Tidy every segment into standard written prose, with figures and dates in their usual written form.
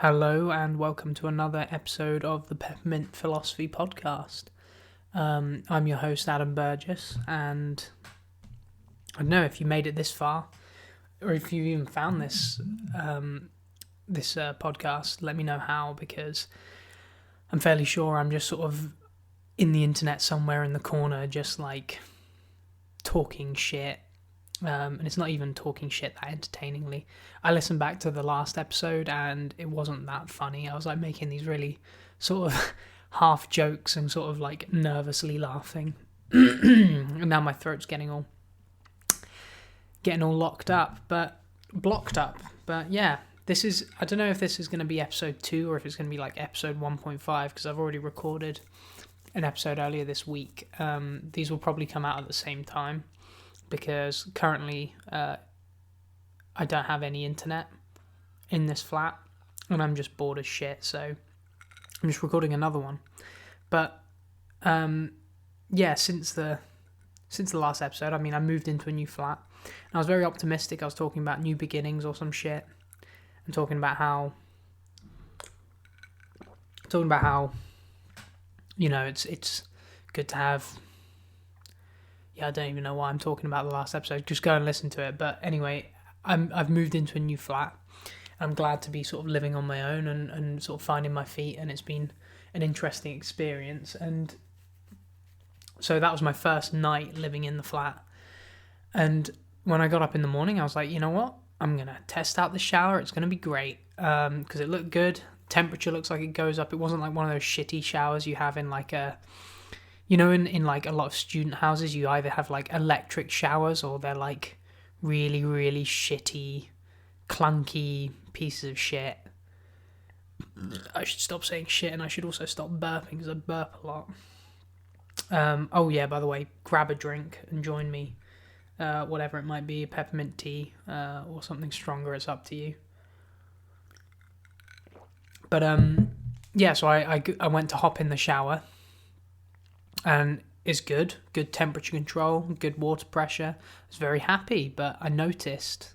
Hello and welcome to another episode of the Peppermint Philosophy Podcast. I'm your host Adam Burgess, and I don't know if you made it this far, or if you even found this podcast. Let me know how, because I'm fairly sure I'm just sort of in the internet somewhere in the corner, just like talking shit. And it's not even talking shit that entertainingly. I listened back to the last episode and it wasn't that funny. I was like making these really sort of half jokes and sort of like nervously laughing. And now my throat's getting all blocked up. But yeah, I don't know if this is going to be episode 2 or if it's going to be like episode 1.5, because I've already recorded an episode earlier this week. These will probably come out at the same time, because currently I don't have any internet in this flat and I'm just bored as shit, so I'm just recording another one. But yeah, since the last episode, I mean, I moved into a new flat and I was very optimistic. I was talking about new beginnings or some shit, and talking about how you know, it's good to have. Yeah, I don't even know why I'm talking about the last episode. Just go and listen to it. But anyway, I've moved into a new flat. I'm glad to be sort of living on my own and sort of finding my feet, and it's been an interesting experience. And so that was my first night living in the flat. And when I got up in the morning, I was like, you know what? I'm going to test out the shower. It's going to be great, because it looked good. Temperature looks like it goes up. It wasn't like one of those shitty showers you have in like a... You know, in like a lot of student houses, you either have like electric showers or they're like really, really shitty, clunky pieces of shit. I should stop saying shit, and I should also stop burping, because I burp a lot. Oh yeah, by the way, grab a drink and join me. Whatever it might be, peppermint tea or something stronger, it's up to you. But yeah, so I went to hop in the shower. And it's good temperature control, good water pressure. I was very happy, but I noticed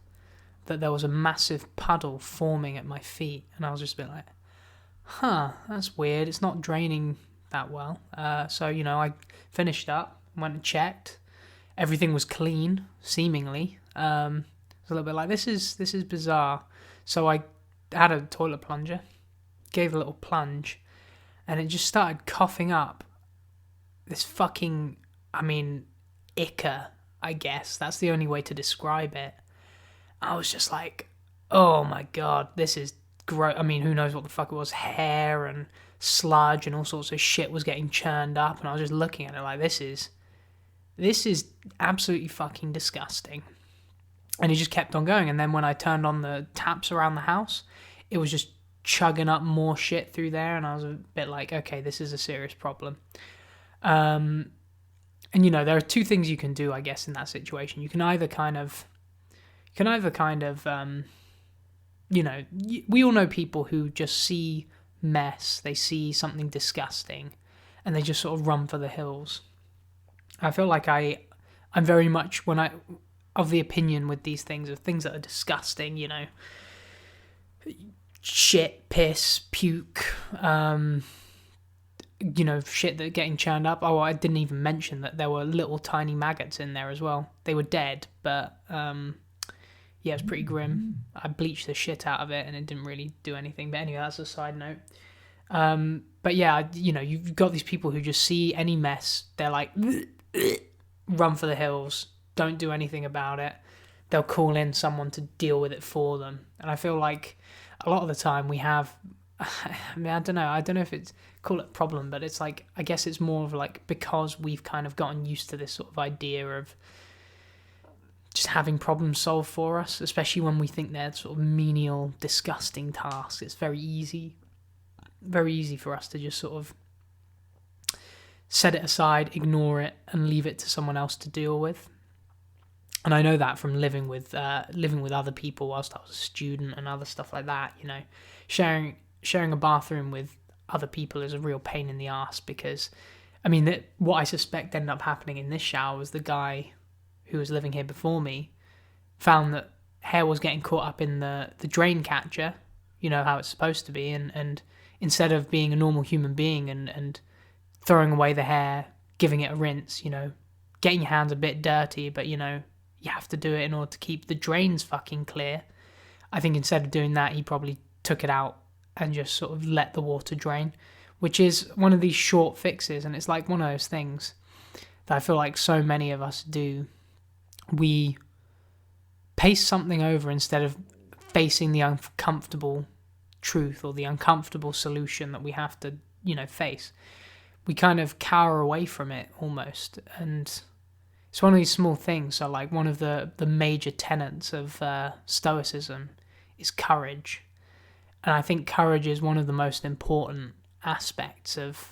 that there was a massive puddle forming at my feet, and I was just a bit like, that's weird, it's not draining that well. So, you know, I finished up, went and checked. Everything was clean, seemingly. It was a little bit like, this is bizarre. So I had a toilet plunger, gave a little plunge, and it just started coughing up this fucking, ichor, I guess. That's the only way to describe it. I was just like, oh my god, this is gross. I mean, who knows what the fuck it was. Hair and sludge and all sorts of shit was getting churned up, and I was just looking at it like, this is absolutely fucking disgusting. And it just kept on going, and then when I turned on the taps around the house, it was just chugging up more shit through there, and I was a bit like, okay, this is a serious problem. And you know, there are two things you can do, I guess, in that situation. You can either kind of, you know, we all know people who just see mess, they see something disgusting, and they just sort of run for the hills. I feel like I'm very much of the opinion with these things, of things that are disgusting, you know, shit, piss, puke, you know, shit that are getting churned up. Oh, I didn't even mention that there were little tiny maggots in there as well. They were dead, but yeah, it was pretty grim. I bleached the shit out of it and it didn't really do anything. But anyway, that's a side note. But yeah, you know, you've got these people who just see any mess, they're like, run for the hills, don't do anything about it. They'll call in someone to deal with it for them. And I feel like a lot of the time we have... I mean, I don't know if it's call it a problem, but it's like, I guess it's more of like, because we've kind of gotten used to this sort of idea of just having problems solved for us, especially when we think they're sort of menial, disgusting tasks. It's very easy for us to just sort of set it aside, ignore it, and leave it to someone else to deal with. And I know that from living with other people whilst I was a student and other stuff like that. You know, sharing a bathroom with other people is a real pain in the ass, because, I mean, what I suspect ended up happening in this shower was the guy who was living here before me found that hair was getting caught up in the drain catcher, you know, how it's supposed to be, and instead of being a normal human being and throwing away the hair, giving it a rinse, you know, getting your hands a bit dirty, but, you know, you have to do it in order to keep the drains fucking clear. I think instead of doing that, he probably took it out and just sort of let the water drain, which is one of these short fixes, and it's like one of those things that I feel like so many of us do. We paste something over instead of facing the uncomfortable truth or the uncomfortable solution that we have to, you know, face. We kind of cower away from it almost, and it's one of these small things. So like one of the major tenets of Stoicism is courage, and I think courage is one of the most important aspects of,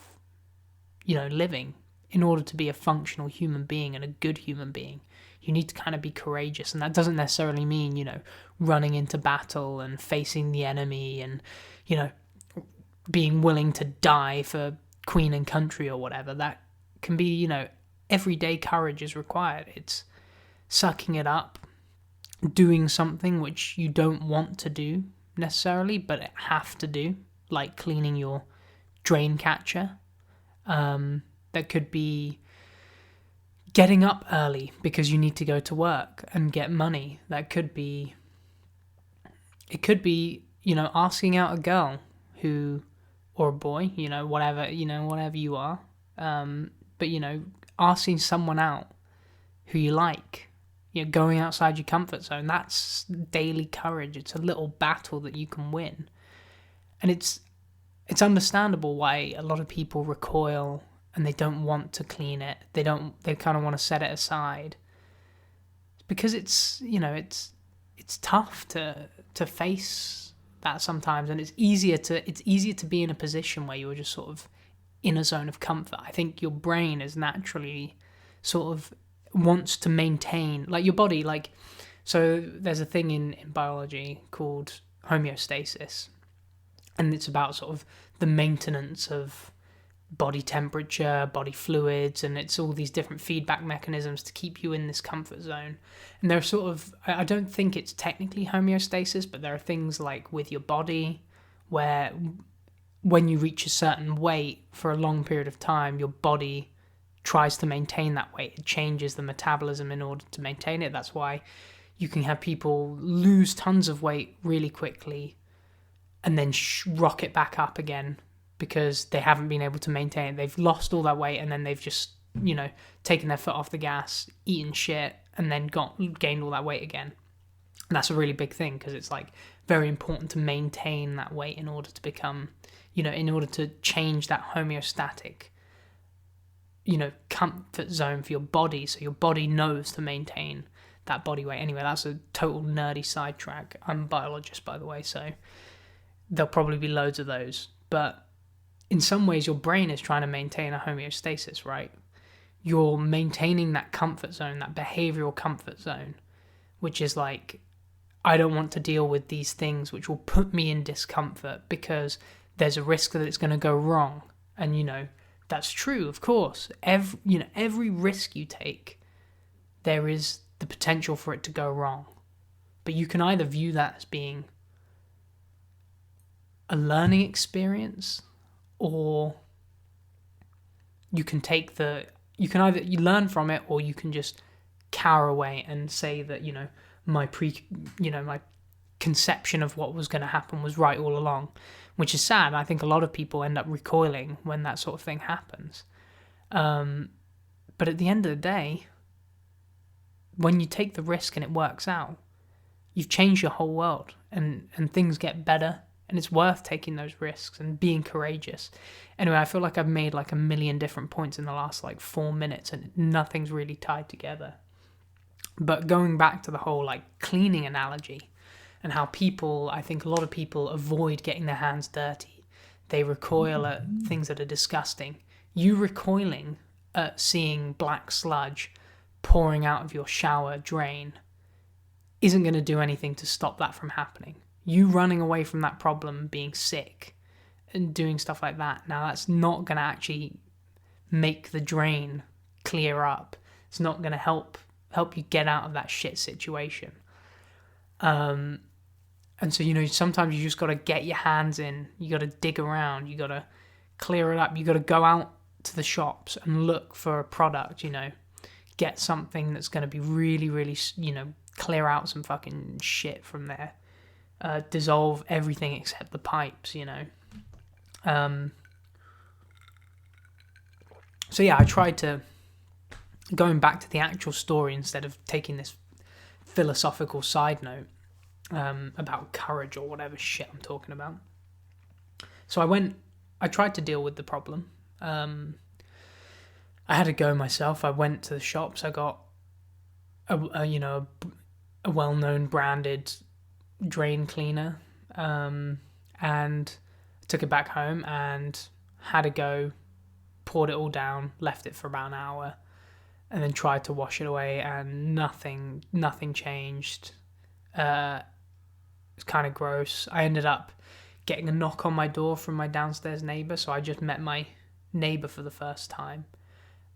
you know, living. In order to be a functional human being and a good human being, you need to kind of be courageous. And that doesn't necessarily mean, you know, running into battle and facing the enemy and, you know, being willing to die for queen and country or whatever. That can be, you know, everyday courage is required. It's sucking it up, doing something which you don't want to do necessarily, but have to do, like cleaning your drain catcher. That could be getting up early because you need to go to work and get money. It could be, you know, asking out a girl or a boy, you know, whatever you are. But, you know, asking someone out who you like, you know, going outside your comfort zone. That's daily courage. It's a little battle that you can win. And it's understandable why a lot of people recoil and they don't want to clean it. They kind of want to set it aside. Because it's, you know, it's tough to face that sometimes, and it's easier to be in a position where you're just sort of in a zone of comfort. I think your brain is naturally sort of wants to maintain, like your body, like, so there's a thing in biology called homeostasis, and it's about sort of the maintenance of body temperature, body fluids, and it's all these different feedback mechanisms to keep you in this comfort zone. And there are sort of, I don't think it's technically homeostasis, but there are things like with your body where when you reach a certain weight for a long period of time, your body tries to maintain that weight. It changes the metabolism in order to maintain it. That's why you can have people lose tons of weight really quickly and then rocket back up again because they haven't been able to maintain it. They've lost all that weight and then they've just, you know, taken their foot off the gas, eaten shit, and then gained all that weight again. And that's a really big thing because it's like very important to maintain that weight in order to become, you know, in order to change that homeostatic, you know, comfort zone for your body, so your body knows to maintain that body weight. Anyway, that's a total nerdy sidetrack. I'm a biologist, by the way, so there'll probably be loads of those. But in some ways, your brain is trying to maintain a homeostasis, right? You're maintaining that comfort zone, that behavioral comfort zone, which is like, I don't want to deal with these things which will put me in discomfort because there's a risk that it's going to go wrong. And, you know, that's true, of course. Every risk you take, there is the potential for it to go wrong. But you can either view that as being a learning experience, or you can either you learn from it, or you can just cower away and say that, you know, my conception of what was going to happen was right all along, which is sad. I think a lot of people end up recoiling when that sort of thing happens. But at the end of the day, when you take the risk and it works out, you've changed your whole world, and things get better. And it's worth taking those risks and being courageous. Anyway, I feel like I've made like a million different points in the last like 4 minutes and nothing's really tied together. But going back to the whole like cleaning analogy and how I think a lot of people avoid getting their hands dirty. They recoil at things that are disgusting. You recoiling at seeing black sludge pouring out of your shower drain isn't going to do anything to stop that from happening. You running away from that problem, being sick, and doing stuff like that, now that's not going to actually make the drain clear up. It's not going to help you get out of that shit situation. And And so, sometimes you just got to get your hands in. You got to dig around. You got to clear it up. You got to go out to the shops and look for a product, get something that's going to be really, really, clear out some fucking shit from there. Dissolve everything except the pipes, So yeah, I tried to, going back to the actual story instead of taking this philosophical side note about courage or whatever shit I'm talking about. So I tried to deal with the problem. I had to go myself. I went to the shops. I got a well-known branded drain cleaner, and took it back home and had a go, poured it all down, left it for about an hour, and then tried to wash it away, and nothing changed. It's kind of gross. I ended up getting a knock on my door from my downstairs neighbour, so I just met my neighbour for the first time.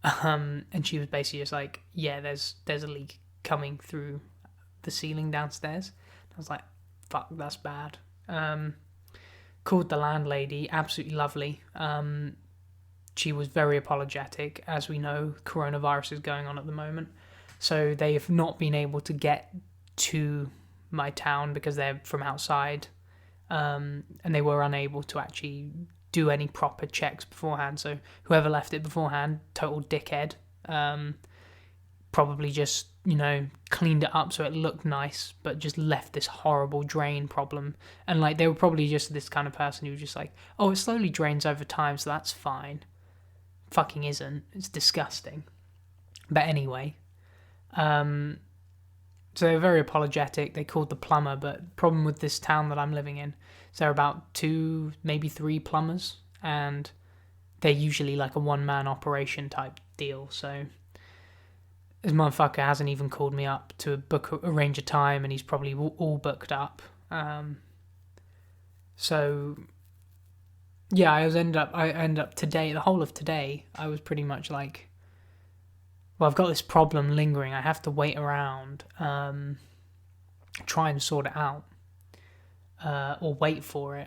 And she was basically just like, yeah, there's a leak coming through the ceiling downstairs. I was like, fuck, that's bad. Called the landlady, absolutely lovely. She was very apologetic. As we know, coronavirus is going on at the moment. So they have not been able to get to my town because they're from outside. And they were unable to actually do any proper checks beforehand. So whoever left it beforehand, total dickhead. Probably just, cleaned it up so it looked nice, but just left this horrible drain problem. And like, they were probably just this kind of person who was just like, oh, it slowly drains over time, so that's fine. Fucking isn't. It's disgusting. But anyway, so they were very apologetic. They called the plumber, but problem with this town that I'm living in is there are about 2, maybe 3 plumbers, and they're usually like a one-man operation type deal. So this motherfucker hasn't even called me up to arrange a time, and he's probably all booked up. So yeah, I ended up today, the whole of today, I was pretty much like, well, I've got this problem lingering. I have to wait around, try and sort it out, or wait for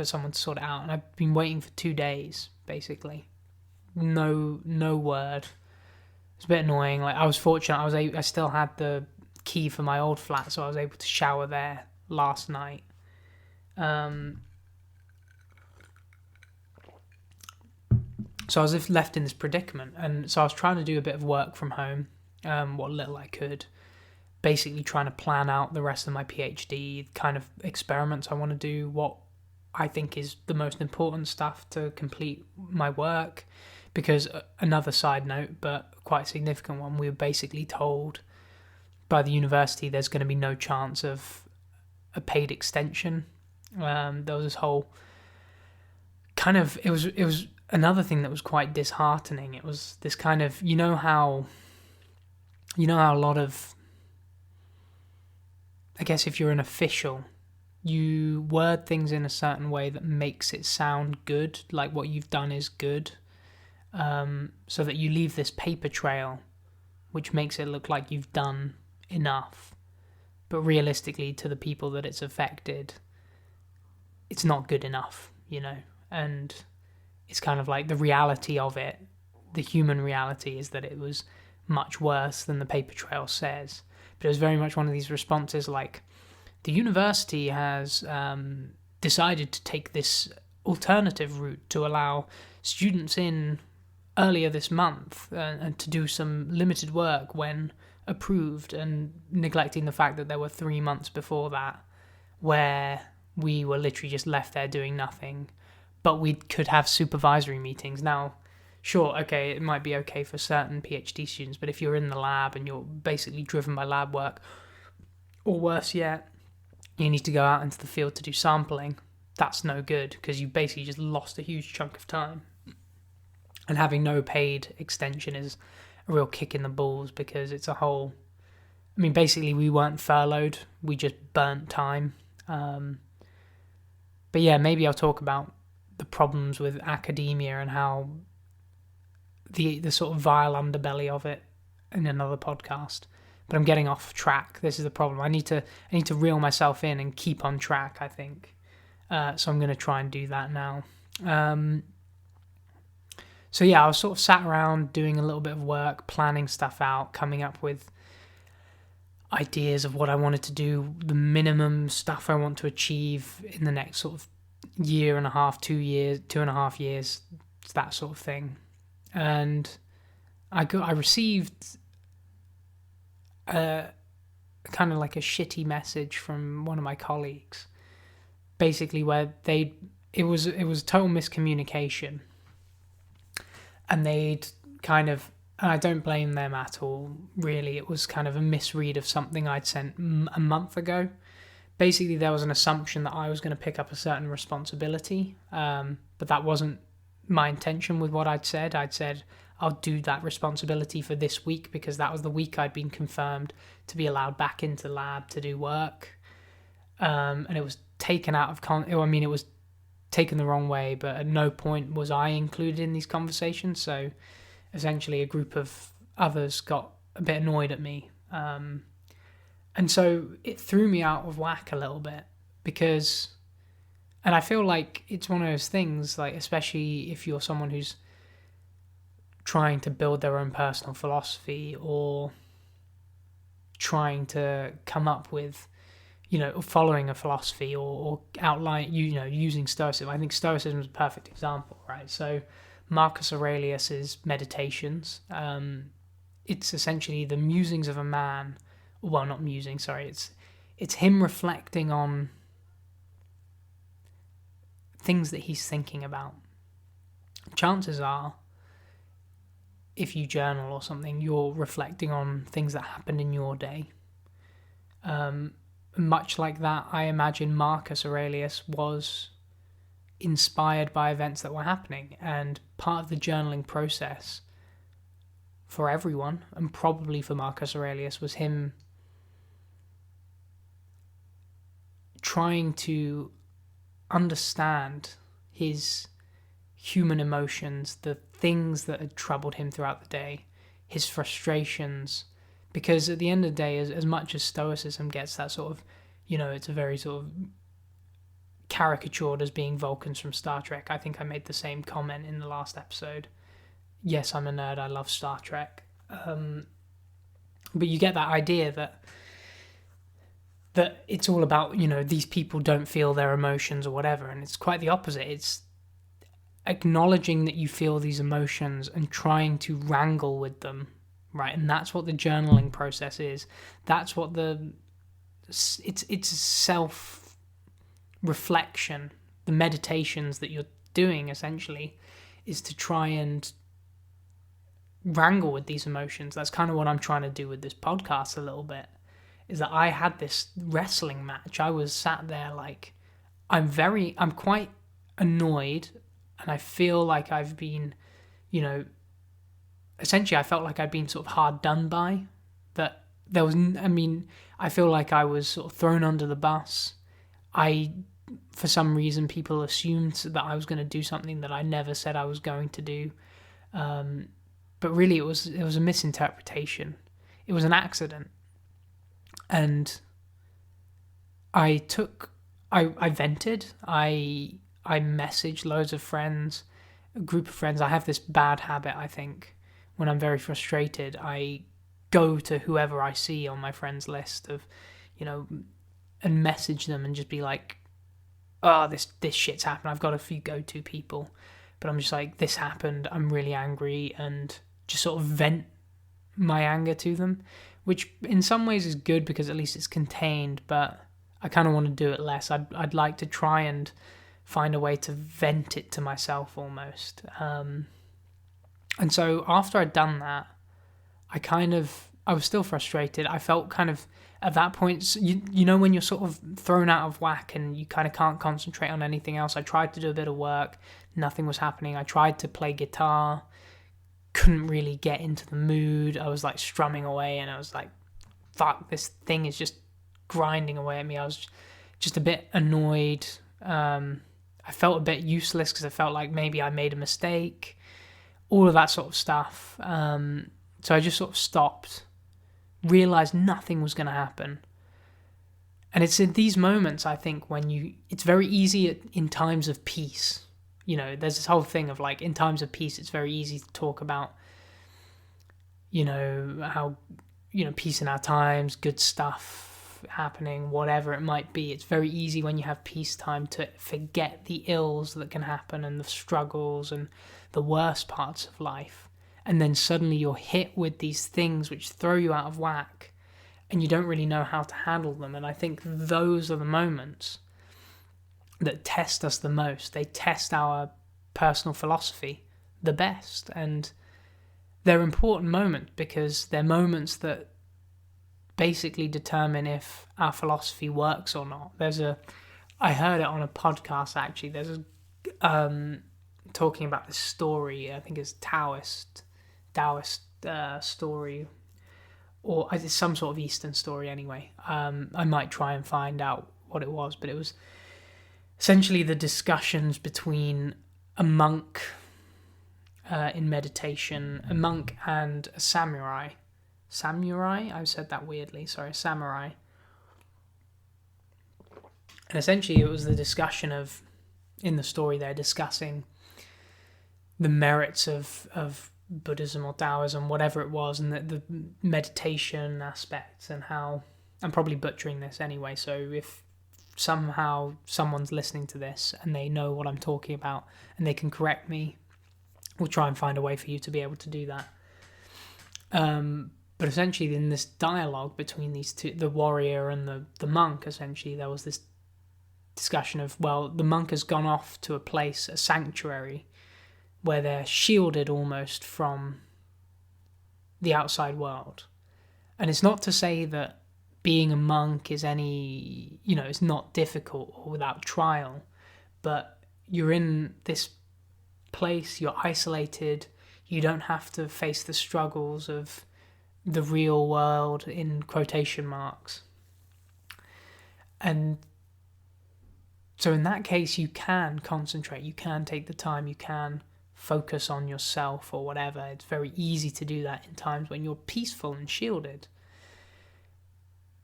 someone to sort it out. And I've been waiting for 2 days, basically. No word. It's a bit annoying. Like, I was fortunate. I still had the key for my old flat, so I was able to shower there last night. So I was left in this predicament, and so I was trying to do a bit of work from home, what little I could, basically trying to plan out the rest of my PhD, kind of experiments I want to do, what I think is the most important stuff to complete my work, because another side note, but quite a significant one, we were basically told by the university there's going to be no chance of a paid extension. There was this whole kind of, it was another thing that was quite disheartening. It was this kind of, you know how a lot of, I guess if you're an official, you word things in a certain way that makes it sound good, like what you've done is good, so that you leave this paper trail, which makes it look like you've done enough. But realistically, to the people that it's affected, it's not good enough, and it's kind of like the reality of it, the human reality is that it was much worse than the paper trail says. But it was very much one of these responses like, the university has decided to take this alternative route to allow students in earlier this month and to do some limited work when approved, and neglecting the fact that there were 3 months before that where we were literally just left there doing nothing. But we could have supervisory meetings. Now, sure, okay, it might be okay for certain PhD students, but if you're in the lab and you're basically driven by lab work, or worse yet, you need to go out into the field to do sampling, that's no good, because you basically just lost a huge chunk of time. And having no paid extension is a real kick in the balls, because it's a whole... I mean, basically, we weren't furloughed, we just burnt time. But yeah, maybe I'll talk about the problems with academia and how the sort of vile underbelly of it in another podcast. but I'm getting off track. This is the problem. I need to reel myself in and keep on track, I think. So I'm going to try and do that now. So yeah, I was sort of sat around doing a little bit of work, planning stuff out, coming up with ideas of what I wanted to do, the minimum stuff I want to achieve in the next sort of year and a half, 2 years, 2.5 years, that sort of thing. And I received kind of like a shitty message from one of my colleagues, basically where it was total miscommunication, and they'd kind of, and I don't blame them at all, really. It was kind of a misread of something I'd sent a month ago. Basically, there was an assumption that I was going to pick up a certain responsibility, but that wasn't my intention with what I'd said. I'd said I'll do that responsibility for this week because that was the week I'd been confirmed to be allowed back into the lab to do work. And it was taken out of it was taken the wrong way, but at no point was I included in these conversations. So essentially a group of others got a bit annoyed at me. And so it threw me out of whack a little bit because, and I feel like it's one of those things, like, especially if you're someone who's trying to build their own personal philosophy or trying to come up with, following a philosophy or outline, using Stoicism. I think Stoicism is a perfect example, right? So Marcus Aurelius's Meditations, it's essentially the musings of a man. Well, not musing, sorry. It's him reflecting on things that he's thinking about. Chances are, if you journal or something, you're reflecting on things that happened in your day. Much like that, I imagine Marcus Aurelius was inspired by events that were happening, and part of the journaling process for everyone, and probably for Marcus Aurelius, was him trying to understand his human emotions, the things that had troubled him throughout the day, his frustrations. Because at the end of the day, as much as Stoicism gets that sort of, it's a very sort of caricatured as being Vulcans from Star Trek. I think I made the same comment in the last episode. Yes, I'm a nerd. I love Star Trek. But you get that idea that it's all about, these people don't feel their emotions or whatever. And it's quite the opposite. It's acknowledging that you feel these emotions and trying to wrangle with them. Right, and that's what the journaling process is. That's what it's self-reflection. The meditations that you're doing, essentially, is to try and wrangle with these emotions. That's kind of what I'm trying to do with this podcast a little bit, is that I had this wrestling match. I was sat there like, I'm quite annoyed, and I feel like I've been, essentially, I felt like I'd been sort of hard done by. That there was, I feel like I was sort of thrown under the bus. For some reason, people assumed that I was going to do something that I never said I was going to do. But really, it was a misinterpretation. It was an accident. And I vented. I messaged loads of friends, a group of friends. I have this bad habit, I think. When I'm very frustrated, I go to whoever I see on my friends list of, and message them and just be like, oh, this shit's happened. I've got a few go-to people, but I'm just like, this happened. I'm really angry, and just sort of vent my anger to them, which in some ways is good because at least it's contained, but I kind of want to do it less. I'd like to try and find a way to vent it to myself almost. And so after I'd done that, I was still frustrated. I felt kind of, at that point, when you're sort of thrown out of whack and you kind of can't concentrate on anything else. I tried to do a bit of work. Nothing was happening. I tried to play guitar. Couldn't really get into the mood. I was like strumming away and I was like, fuck, this thing is just grinding away at me. I was just a bit annoyed. I felt a bit useless because I felt like maybe I made a mistake. All of that sort of stuff. So I just sort of stopped realised nothing was going to happen. And it's in these moments, I think, when it's very easy in times of peace. There's this whole thing of like, in times of peace, it's very easy to talk about, how, peace in our times, good stuff happening, whatever it might be. It's very easy when you have peacetime to forget the ills that can happen and the struggles and the worst parts of life. And then suddenly you're hit with these things which throw you out of whack and you don't really know how to handle them. And I think those are the moments that test us the most. They test our personal philosophy the best. And they're important moments because they're moments that basically determine if our philosophy works or not. I heard it on a podcast actually. There's talking about this story. I think it's Taoist story, or it's some sort of Eastern story anyway. I might try and find out what it was, but it was essentially the discussions between a monk in meditation, a monk and a samurai. Samurai? I said that weirdly, sorry, samurai. And essentially it was the discussion of, in the story they're discussing the merits of Buddhism or Taoism, whatever it was, and the meditation aspects, and how, I'm probably butchering this anyway, so if somehow someone's listening to this and they know what I'm talking about and they can correct me, we'll try and find a way for you to be able to do that. But essentially in this dialogue between these two, the warrior and the monk, essentially there was this discussion of, well, the monk has gone off to a place, a sanctuary, where they're shielded almost from the outside world. And it's not to say that being a monk is it's not difficult or without trial, but you're in this place, you're isolated, you don't have to face the struggles of the real world, in quotation marks. And so in that case, you can concentrate, you can take the time, you can focus on yourself or whatever. It's very easy to do that in times when you're peaceful and shielded.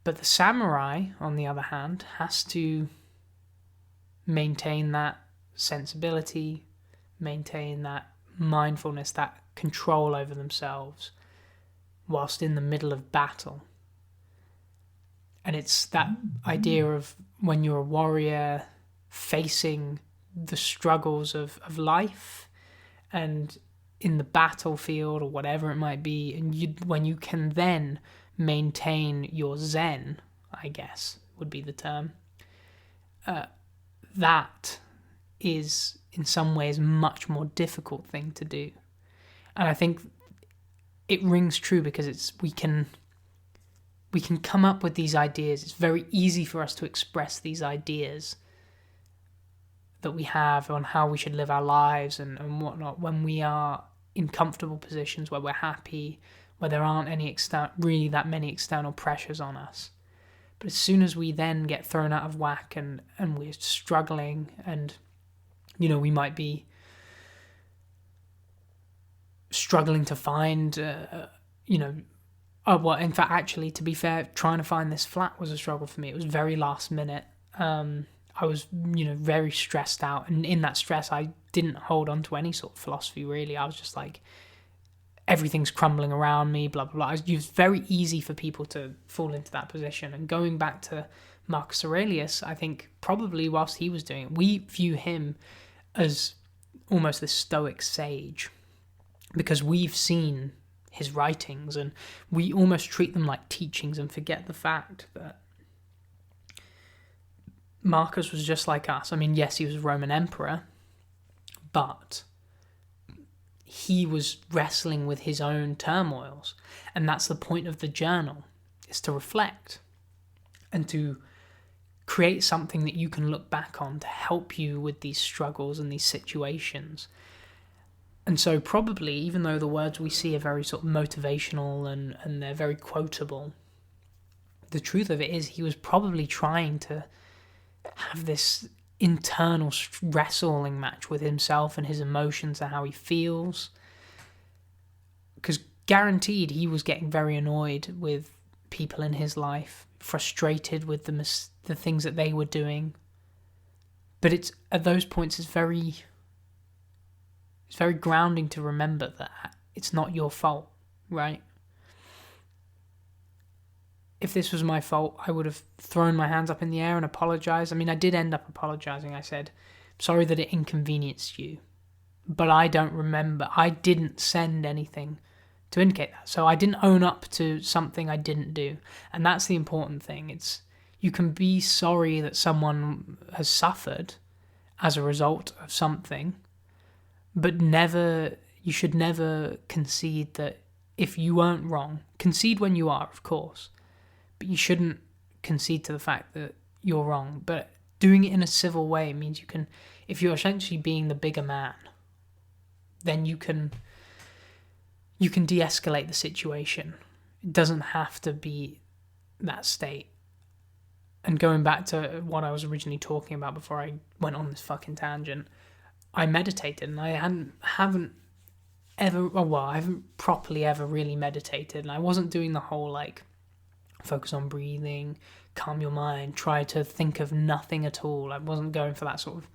But the samurai, on the other hand, has to maintain that sensibility, maintain that mindfulness, that control over themselves, whilst in the middle of battle. And it's that idea of when you're a warrior facing the struggles of life and in the battlefield or whatever it might be, and when you can then maintain your zen, I guess would be the term, that is in some ways a much more difficult thing to do. And I think it rings true because we can come up with these ideas. It's very easy for us to express these ideas that we have on how we should live our lives and whatnot when we are in comfortable positions where we're happy, where there aren't really that many external pressures on us. But as soon as we then get thrown out of whack and we're struggling, and we might be struggling to find well, in fact, actually, to be fair, trying to find this flat was a struggle for me. It was very last minute. I was very stressed out, and in that stress I didn't hold on to any sort of philosophy really. I was just like, everything's crumbling around me, blah blah blah. It was very easy for people to fall into that position. And going back to Marcus Aurelius, I think probably whilst he was doing it, we view him as almost this stoic sage because we've seen his writings and we almost treat them like teachings and forget the fact that Marcus was just like us. I mean, yes, he was a Roman emperor, but he was wrestling with his own turmoils. And that's the point of the journal, is to reflect and to create something that you can look back on to help you with these struggles and these situations. And so probably, even though the words we see are very sort of motivational and they're very quotable, the truth of it is he was probably trying to have this internal wrestling match with himself and his emotions and how he feels. Because guaranteed he was getting very annoyed with people in his life, frustrated with the things that they were doing. But it's at those points it's very grounding to remember that it's not your fault, right? If this was my fault, I would have thrown my hands up in the air and apologized. I mean, I did end up apologizing. I said, sorry that it inconvenienced you, but I don't remember. I didn't send anything to indicate that. So I didn't own up to something I didn't do. And that's the important thing. It's, you can be sorry that someone has suffered as a result of something, but you should never concede that if you weren't wrong. Concede when you are, of course, but you shouldn't concede to the fact that you're wrong. But doing it in a civil way means you can, if you're essentially being the bigger man, then you can de-escalate the situation. It doesn't have to be that state. And going back to what I was originally talking about before I went on this fucking tangent, I meditated, and I haven't properly ever really meditated, and I wasn't doing the whole like focus on breathing, calm your mind, try to think of nothing at all. I wasn't going for that sort of,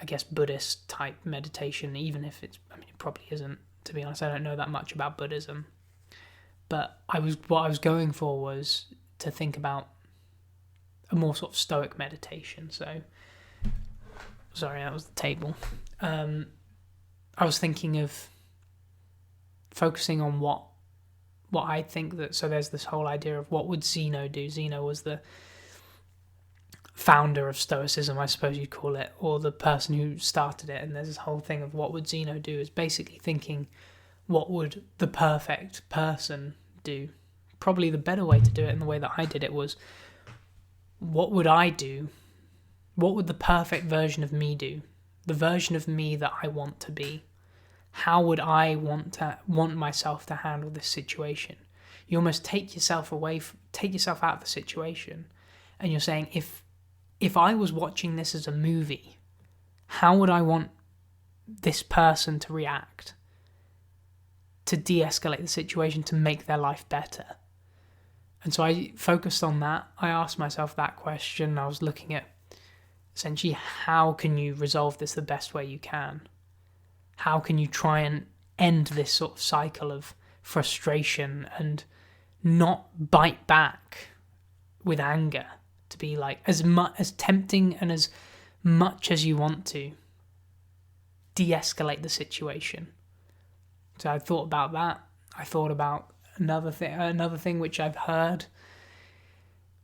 I guess, Buddhist type meditation, even if it probably isn't, to be honest. I don't know that much about Buddhism. But what I was going for was to think about a more sort of stoic meditation. So, sorry, that was the table. I was thinking of focusing on what I think that, so there's this whole idea of what would Zeno do. Zeno was the founder of Stoicism, I suppose you'd call it, or the person who started it. And there's this whole thing of what would Zeno do, is basically thinking what would the perfect person do. Probably the better way to do it, and the way that I did it, was what would I do? What would the perfect version of me do? The version of me that I want to be. How would I want myself to handle this situation? You almost take yourself out of the situation, and you're saying, if I was watching this as a movie, how would I want this person to react to de-escalate the situation, to make their life better? And so I focused on that. I asked myself that question. I was looking at essentially, how can you resolve this the best way you can? How can you try and end this sort of cycle of frustration and not bite back with anger, to be like as tempting and as much as you want to de-escalate the situation? So I thought about that. I thought about another thing which I've heard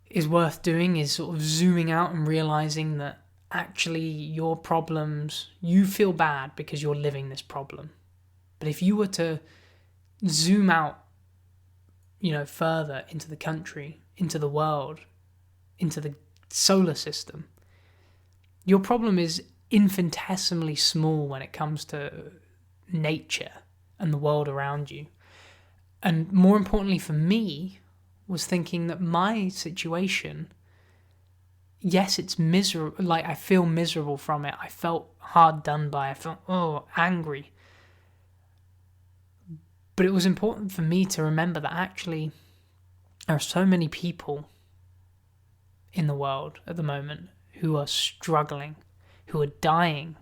is worth doing, is sort of zooming out and realizing that actually your problems, you feel bad because you're living this problem. But if you were to zoom out, further into the country, into the world, into the solar system, your problem is infinitesimally small when it comes to nature and the world around you. And more importantly for me, was thinking that my situation, yes, it's miserable. Like, I feel miserable from it. I felt hard done by. I felt, angry. But it was important for me to remember that actually there are so many people in the world at the moment who are struggling, who are dying,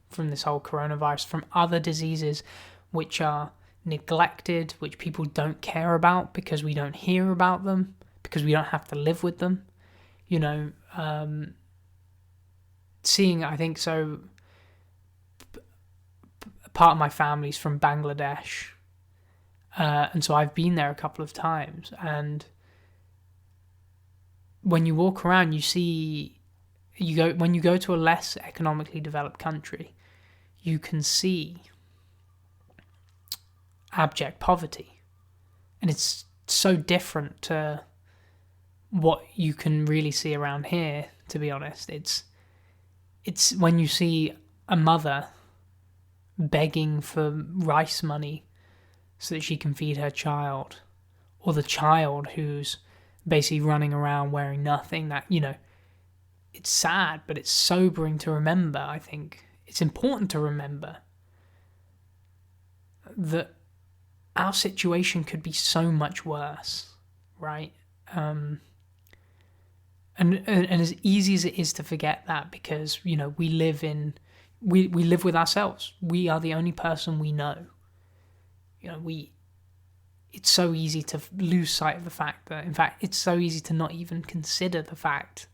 from this whole coronavirus, from other diseases which are neglected, which people don't care about because we don't hear about them, because we don't have to live with them. Seeing, I think so, part of my family's from Bangladesh, and so I've been there a couple of times, and when you walk around, when you go to a less economically developed country, you can see abject poverty, and it's so different to what you can really see around here, to be honest. It's when you see a mother begging for rice money so that she can feed her child, or the child who's basically running around wearing nothing, that, it's sad, but it's sobering to remember. I think it's important to remember that our situation could be so much worse. right? And as easy as it is to forget that, because we live with ourselves. We are the only person we know. It's so easy to lose sight of the fact that, in fact, it's so easy to not even consider the fact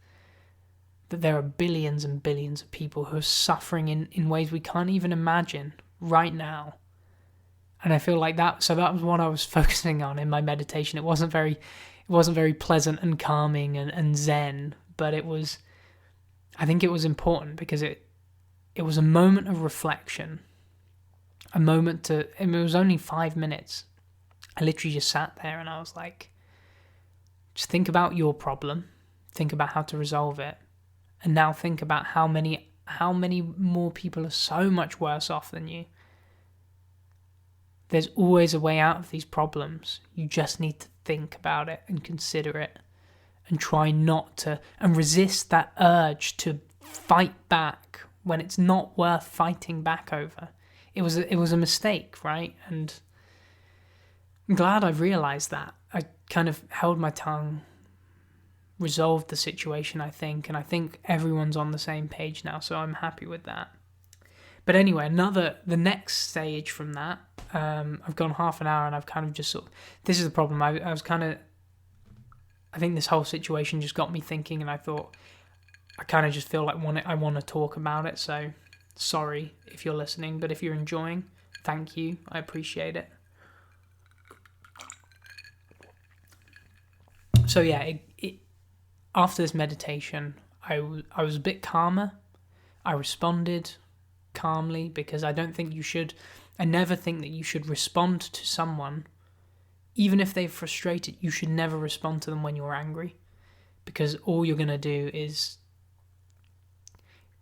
that there are billions and billions of people who are suffering in ways we can't even imagine right now. And I feel like that was what I was focusing on in my meditation. It wasn't very pleasant and calming and zen, but I think it was important because it was a moment of reflection, it was only 5 minutes. I literally just sat there and I was like, just think about your problem, think about how to resolve it, and now think about how many more people are so much worse off than you. There's always a way out of these problems. You just need to think about it and consider it and try not to, and resist that urge to fight back when it's not worth fighting back over. It was a mistake, right? And I'm glad I've realised that. I kind of held my tongue, resolved the situation, I think, and I think everyone's on the same page now, so I'm happy with that. But anyway, the next stage from that, I've gone half an hour and I've kind of just this is the problem. I think this whole situation just got me thinking, and I thought, I kind of just feel like I want to talk about it, so sorry if you're listening, but if you're enjoying, thank you, I appreciate it. So yeah, after this meditation, I was a bit calmer. I responded calmly, because I never think that you should respond to someone, even if they're frustrated. You should never respond to them when you're angry, because all you're going to do is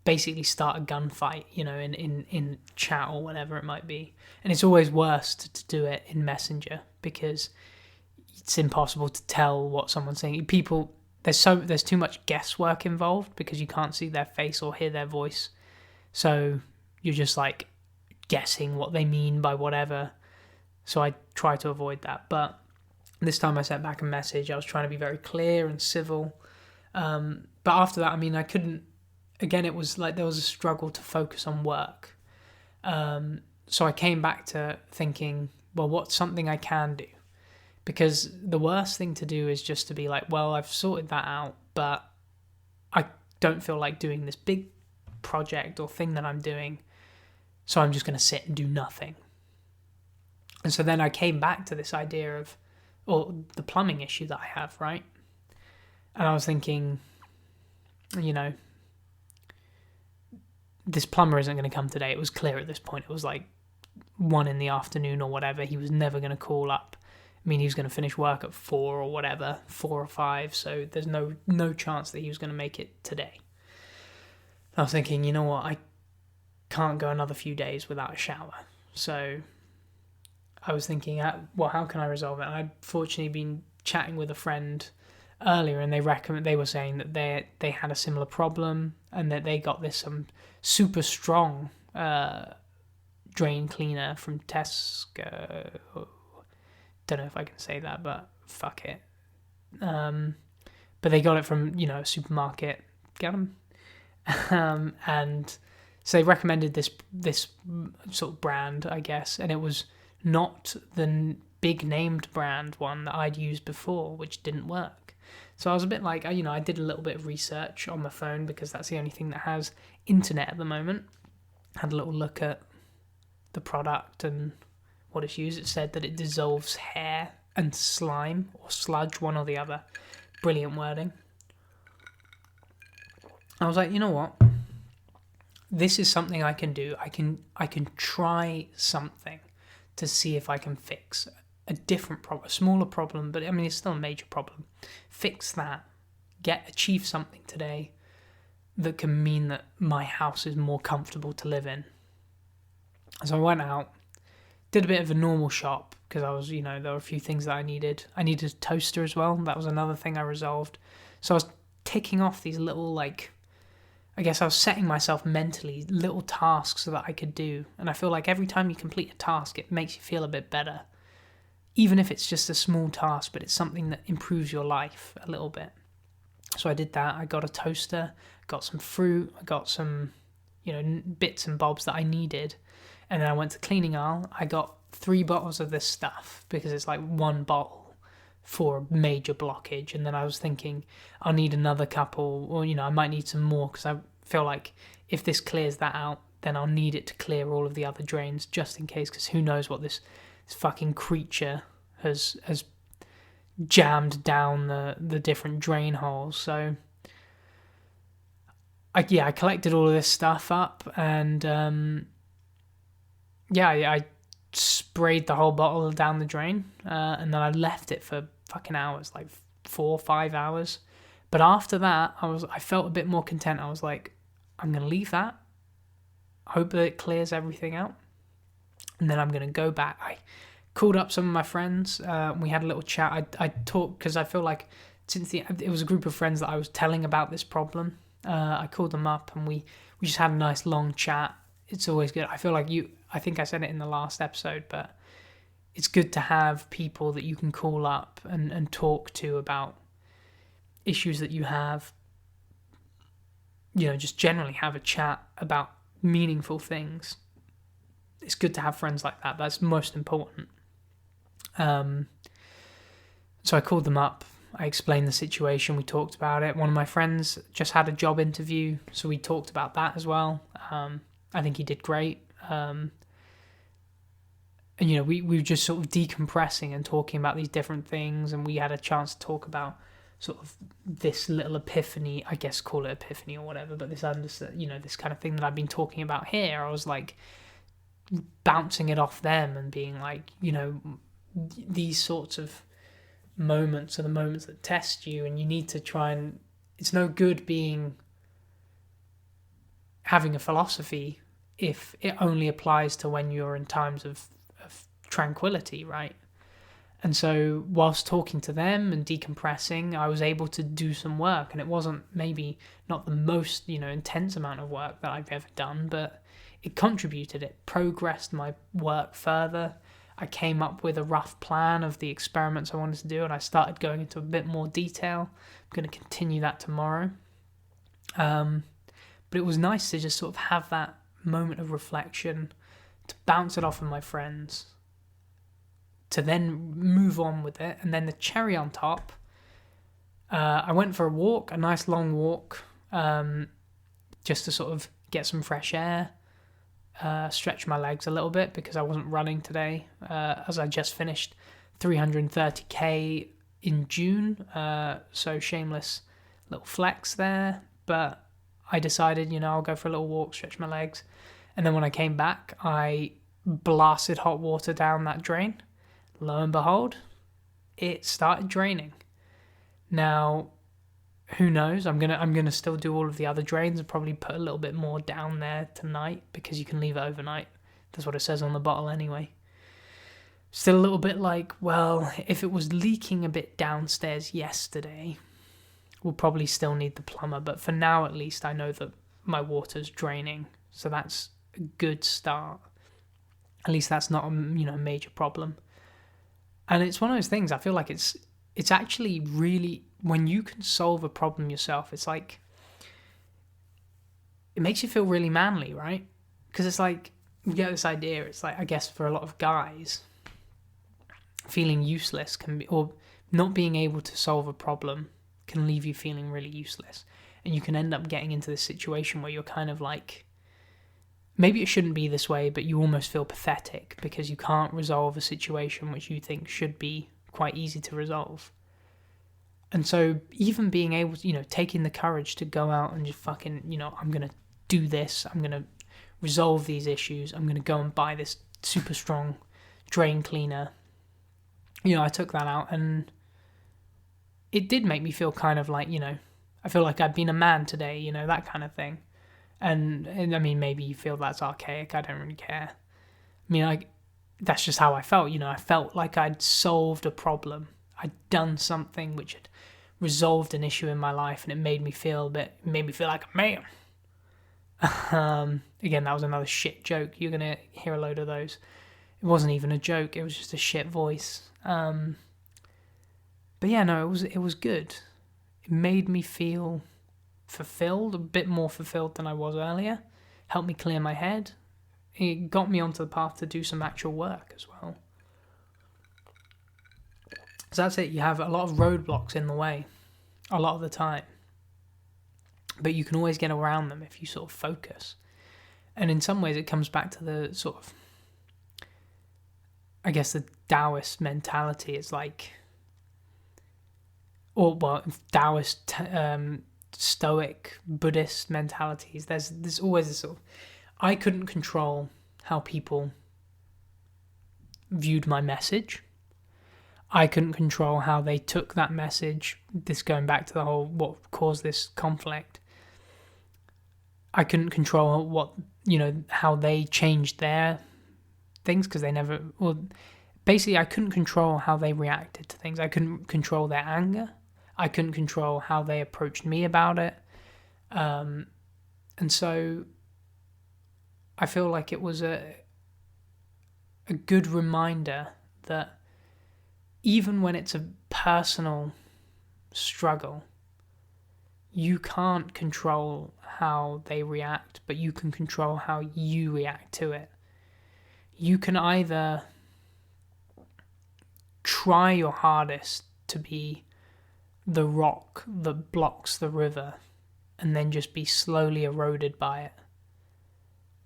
basically start a gunfight, in chat or whatever it might be. And it's always worse to do it in Messenger, because it's impossible to tell what someone's saying. People, there's too much guesswork involved, because you can't see their face or hear their voice. So you're just like guessing what they mean by whatever. So I try to avoid that. But this time I sent back a message. I was trying to be very clear and civil. But after that, I couldn't. Again, it was like there was a struggle to focus on work. So I came back to thinking, well, what's something I can do? Because the worst thing to do is just to be like, well, I've sorted that out, but I don't feel like doing this big project or thing that I'm doing, so I'm just going to sit and do nothing. And so then I came back to this idea of, the plumbing issue that I have, right? And I was thinking, this plumber isn't going to come today. It was clear at this point. It was like 1 p.m. or whatever. He was never going to call up. He was going to finish work at 4 or whatever, 4 or 5, so there's no chance that he was going to make it today. I was thinking, you know what, I can't go another few days without a shower. So I was thinking, well, how can I resolve it? And I'd fortunately been chatting with a friend earlier, and they were saying that they had a similar problem, and that they got this super strong drain cleaner from Tesco. Don't know if I can say that, but fuck it. But they got it from, a supermarket. Get them? And so they recommended this sort of brand, I guess, and it was not the big named brand one that I'd used before, which didn't work. So I was a bit like, I did a little bit of research on my phone, because that's the only thing that has internet at the moment. Had a little look at the product and what it's used. It said that it dissolves hair and slime or sludge, one or the other. Brilliant wording. I was like, you know what? This is something I can do. I can try something to see if I can fix a different problem, a smaller problem, but it's still a major problem. Fix that. Achieve something today that can mean that my house is more comfortable to live in. So I went out, did a bit of a normal shop, because I was, there were a few things that I needed. I needed a toaster as well. That was another thing I resolved. So I was ticking off these little, I guess I was setting myself mentally little tasks that I could do. And I feel like every time you complete a task, it makes you feel a bit better. even if it's just a small task, but it's something that improves your life a little bit. So I did that. I got a toaster, got some fruit, I got some, bits and bobs that I needed. And then I went to cleaning aisle. I got 3 bottles of this stuff because it's like 1 bottle for a major blockage. And then I was thinking I'll need another couple, or, I might need some more because I feel like if this clears that out, then I'll need it to clear all of the other drains just in case, because who knows what this fucking creature has jammed down the different drain holes. So I collected all of this stuff up, and I sprayed the whole bottle down the drain, and then I left it for fucking hours, like 4 or 5 hours. But after that, I felt a bit more content. I was like, I'm gonna leave that, hope that it clears everything out, and then I'm gonna go back. I called up some of my friends. We had a little chat. I talked because I feel like since it was a group of friends that I was telling about this problem. I called them up and we just had a nice long chat. It's always good. I feel like I think I said it in the last episode, but it's good to have people that you can call up and talk to about issues that you have. Just generally have a chat about meaningful things. It's good to have friends like that. That's most important. So I called them up. I explained the situation. We talked about it. One of my friends just had a job interview, so we talked about that as well. I think he did great. And we were just sort of decompressing and talking about these different things, and we had a chance to talk about sort of this little epiphany, I guess, call it epiphany or whatever, but this this kind of thing that I've been talking about here. I was like bouncing it off them and being like, these sorts of moments are the moments that test you, and you need to try and, it's no good having a philosophy if it only applies to when you're in times of tranquility, right? And so whilst talking to them and decompressing, I was able to do some work, and it wasn't maybe not the most, intense amount of work that I've ever done, but it contributed, it progressed my work further. I came up with a rough plan of the experiments I wanted to do, and I started going into a bit more detail. I'm going to continue that tomorrow. But it was nice to just sort of have that moment of reflection, to bounce it off with my friends, to then move on with it. And then the cherry on top, I went for a walk, a nice long walk, just to sort of get some fresh air, stretch my legs a little bit because I wasn't running today, as I just finished 330k in June, so shameless little flex there, but I decided, I'll go for a little walk, stretch my legs, and then when I came back, I blasted hot water down that drain. Lo and behold, it started draining. Now, who knows? I'm gonna still do all of the other drains and probably put a little bit more down there tonight because you can leave it overnight. That's what it says on the bottle anyway. Still a little bit like, well, if it was leaking a bit downstairs yesterday, we'll probably still need the plumber. But for now, at least, I know that my water's draining, so that's a good start. At least that's not a major problem. And it's one of those things. I feel like it's actually really, when you can solve a problem yourself, it's like, it makes you feel really manly, right? Because it's like, you get this idea, it's like, I guess for a lot of guys, feeling useless can be, or not being able to solve a problem can leave you feeling really useless. And you can end up getting into this situation where you're kind of like, maybe it shouldn't be this way, but you almost feel pathetic because you can't resolve a situation which you think should be quite easy to resolve. And so even being able to, taking the courage to go out and just fucking, I'm going to do this, I'm going to resolve these issues, I'm going to go and buy this super strong drain cleaner. I took that out and it did make me feel kind of like, I feel like I've been a man today, that kind of thing. And I mean, maybe you feel that's archaic, I don't really care. I mean, that's just how I felt, I felt like I'd solved a problem. I'd done something which had resolved an issue in my life, and it made me feel like a man. Again, that was another shit joke. You're going to hear a load of those It wasn't even a joke. It was just a shit voice. But yeah, no, it was good. It made me feel fulfilled, a bit more fulfilled than I was earlier. Helped me clear my head. It got me onto the path to do some actual work as well. So that's it. You have a lot of roadblocks in the way, a lot of the time. But you can always get around them if you sort of focus. And in some ways it comes back to the sort of, I guess, the Taoist mentality. It's like, or well, Taoist, Stoic, Buddhist mentalities. There's always this sort of, I couldn't control how people viewed my message. I couldn't control how they took that message. This going back to the whole what caused this conflict. I couldn't control what, how they changed their things because they never, well, basically I couldn't control how they reacted to things. I couldn't control their anger. I couldn't control how they approached me about it. And so I feel like it was a good reminder that even when it's a personal struggle, you can't control how they react, but you can control how you react to it. You can either try your hardest to be the rock that blocks the river and then just be slowly eroded by it.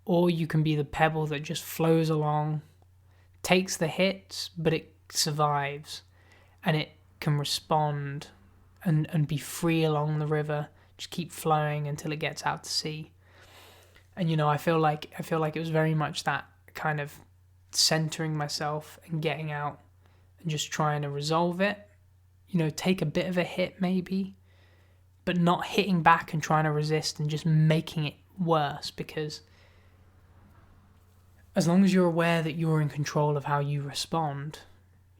Or you can be the pebble that just flows along, takes the hits, but it survives and it can respond and be free along the river, just keep flowing until it gets out to sea. And I feel like it was very much that kind of centering myself and getting out and just trying to resolve it. Take a bit of a hit maybe, but not hitting back and trying to resist and just making it worse, because as long as you're aware that you're in control of how you respond,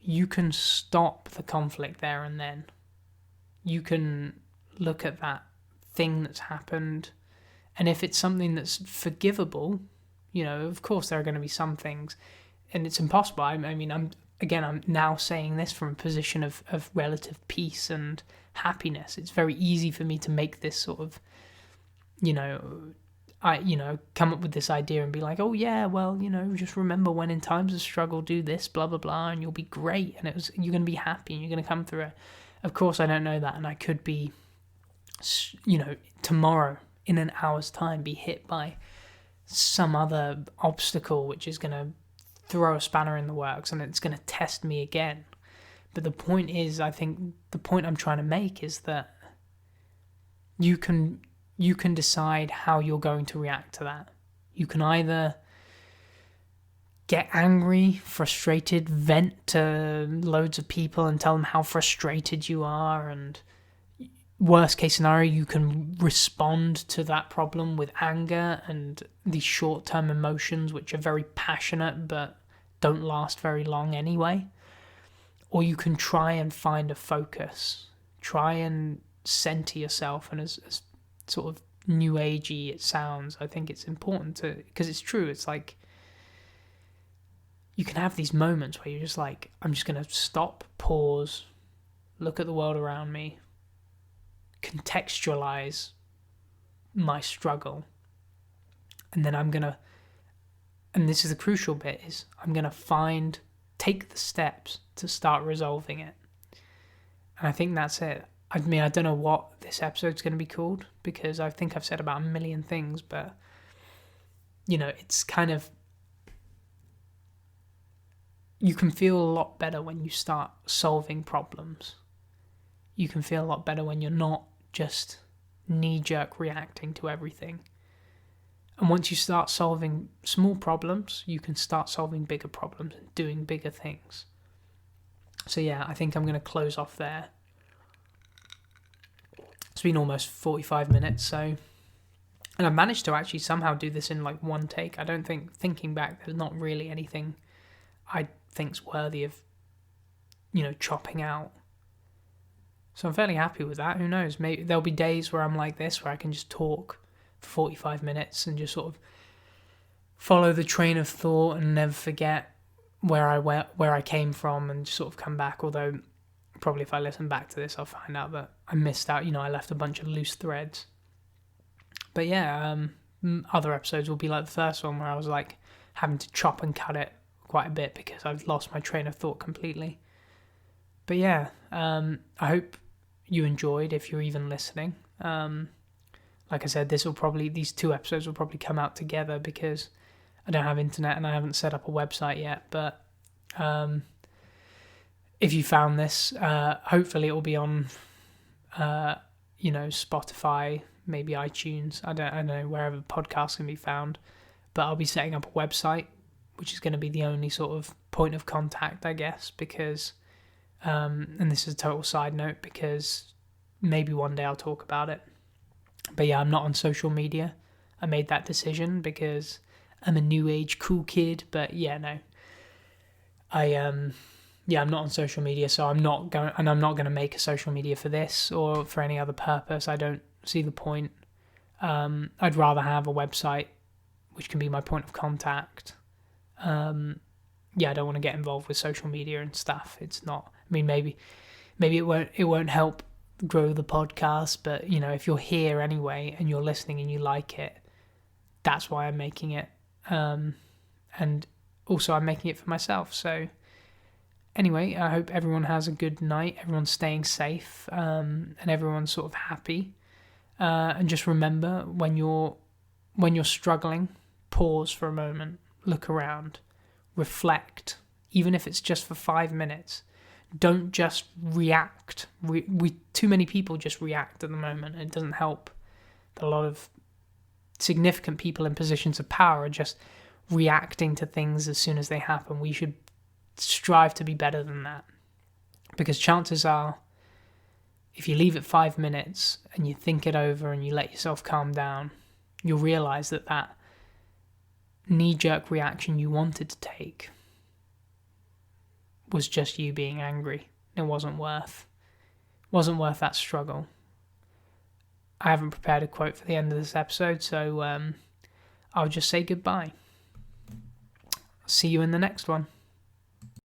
you can stop the conflict there and then. You can look at that thing that's happened, and if it's something that's forgivable, of course there are going to be some things, and it's impossible. I mean, I'm now saying this from a position of relative peace and happiness. It's very easy for me to make this sort of, come up with this idea and be like, oh yeah, well, just remember when in times of struggle, do this, blah, blah, blah, and you'll be great, and you're going to be happy, and you're going to come through it. Of course, I don't know that, and I could be, tomorrow, in an hour's time, be hit by some other obstacle which is going to throw a spanner in the works, and it's going to test me again. But the point is, I think the point I'm trying to make is that you can decide how you're going to react to that. You can either get angry, frustrated, vent to loads of people and tell them how frustrated you are, and worst case scenario, you can respond to that problem with anger and these short-term emotions which are very passionate but don't last very long anyway. Or you can try and find a focus, try and center yourself, and as sort of new agey it sounds, I think it's important to, because it's true, it's like you can have these moments where you're just like, I'm just going to stop, pause, look at the world around me, contextualize my struggle, and then I'm going to, and this is the crucial bit, is I'm going to take the steps to start resolving it. And I think that's it. I mean, I don't know what this episode's going to be called, because I think I've said about a million things, but, it's kind of, you can feel a lot better when you start solving problems. You can feel a lot better when you're not just knee-jerk reacting to everything. And once you start solving small problems, you can start solving bigger problems and doing bigger things. So yeah, I think I'm going to close off there. It's been almost 45 minutes, so... And I've managed to actually somehow do this in like one take. I don't think, thinking back, there's not really anything I think's worthy of, chopping out. So I'm fairly happy with that. Who knows? Maybe there'll be days where I'm like this, where I can just talk for 45 minutes and just sort of follow the train of thought and never forget where I came from and sort of come back. Although probably if I listen back to this, I'll find out that I missed out. I left a bunch of loose threads. But yeah, other episodes will be like the first one where I was like having to chop and cut it quite a bit because I've lost my train of thought completely. But yeah, I hope you enjoyed if you're even listening. Like I said, these 2 episodes will probably come out together because I don't have internet and I haven't set up a website yet. But if you found this, hopefully it will be on, Spotify, maybe iTunes. I don't know, wherever podcasts can be found. But I'll be setting up a website, which is going to be the only sort of point of contact, I guess, because, and this is a total side note, because maybe one day I'll talk about it. But yeah, I'm not on social media. I made that decision because I'm a new age cool kid. But yeah, no. I'm not on social media, so I'm not going to make a social media for this or for any other purpose. I don't see the point. I'd rather have a website, which can be my point of contact. I don't want to get involved with social media and stuff. It's not. I mean, maybe it won't help grow the podcast, but if you're here anyway and you're listening and you like it, that's why I'm making it. And also I'm making it for myself. So anyway, I hope everyone has a good night. Everyone's staying safe, and everyone's sort of happy. And just remember, when you're struggling, pause for a moment, look around, reflect, even if it's just for 5 minutes. Don't just react. Too many people just react at the moment. It doesn't help. A lot of significant people in positions of power are just reacting to things as soon as they happen. We should strive to be better than that, because chances are, if you leave it 5 minutes and you think it over and you let yourself calm down, you'll realize that knee-jerk reaction you wanted to take was just you being angry. It wasn't worth that struggle. I haven't prepared a quote for the end of this episode, so I'll just say goodbye. See you in the next one.